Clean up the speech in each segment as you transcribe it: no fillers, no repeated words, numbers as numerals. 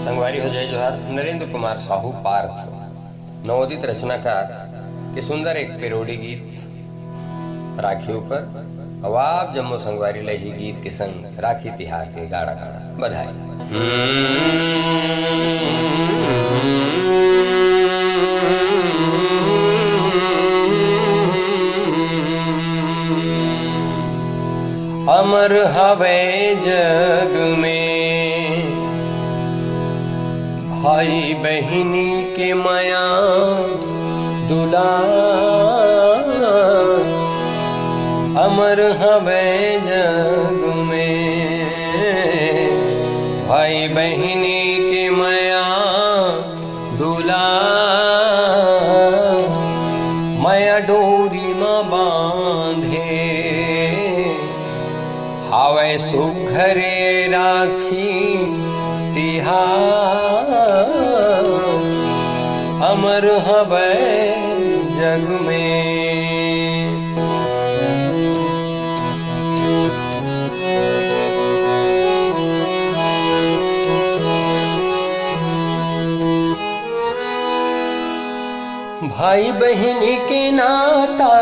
संगवारी हो जय जोहार। नरेंद्र कुमार साहू पार्थ नवोदित रचनाकार के सुंदर एक पेरोडी गीत राखी ऊपर अवाब जम्मो संगवारी लही गीत के संग राखी तिहार के गाड़ा गाड़ा बधाई। अमर हवे जग में भाई बहिनी के माया दुलार, अमर हवे जग में भाई बहिनी के माया दुलार। माया डोरी में बांधे हावे सुघरे राखी तिहार, अमर हवे जग में। भाई बहनी के नाता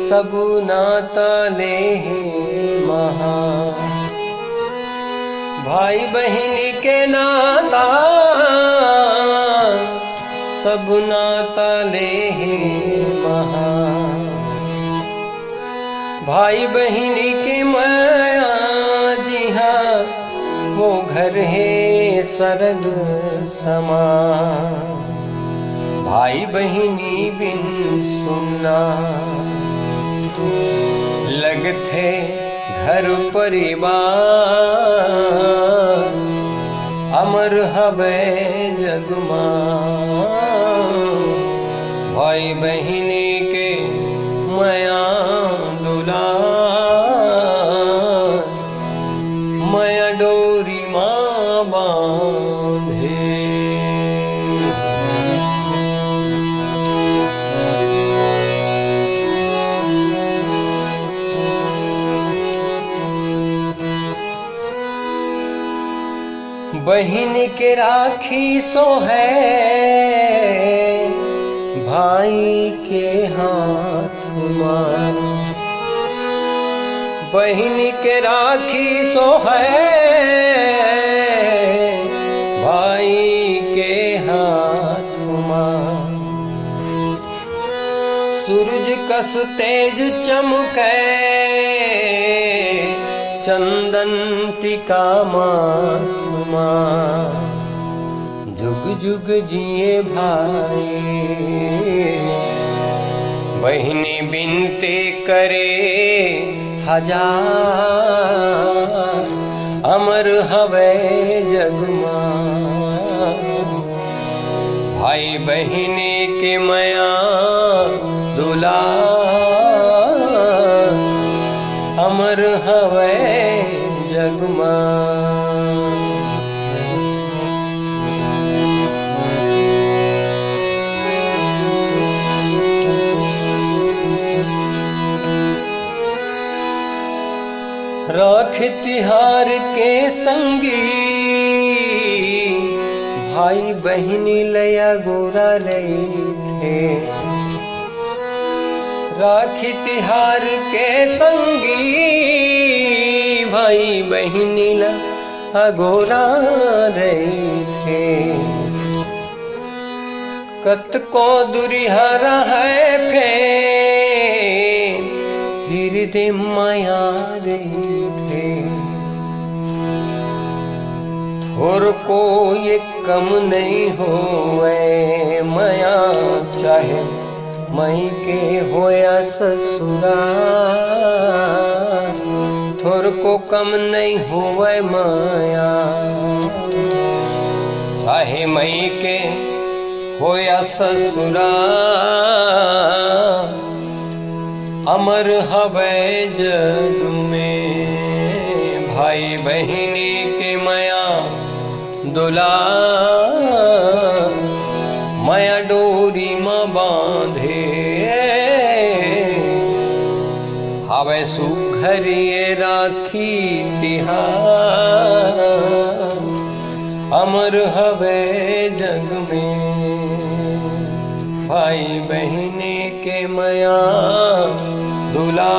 सब नाता ले महा, भाई बहनी के नाता सब नाता ले महा। भाई बहनी के माया जिहा वो घर है सरग समा, भाई बहनी बिन सुनना लगते घर परिवार, अमर हवे जग मां। भाई बहनी के माया दुलार, माया डोरी मां बांधे। बहन के राखी सो है भाई के हाथ मां, बहन के राखी सो है भाई के हाथ मां। सूरज कस तेज चमके चंदन टिका माथ मां, जुग जुग जिए भाई बहनी बिनती करे हजार, अमर हवे जग मां। भाई बहनी के माया दुलार, अमर हवे जग मां। राख तिहार के संगी भाई बहनी लया गोरा लईथे, राखी तिहार के संगी भाई बहनी ला गोरा रईथे। कत को दुरिहारा है फेर हृदय माया रईथे, थोर को ये कम नहीं होए माया चाहे मई के होया ससुरा, थोर को कम नहीं होवे माया चाहे मई के होया ससुरा, अमर हवे जग में भाई बहनी के माया दुलार, माया डोरी मां बांधे हावे सुघरिए राखी तिहार। अमर हवे जग में भाई बहने के मया दुलार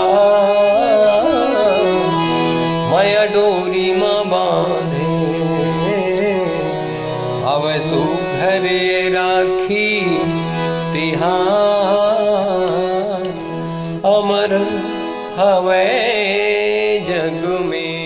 मया डोरी माँ बांधे अब सुघरे राखी तिहार अमर हवे जग में।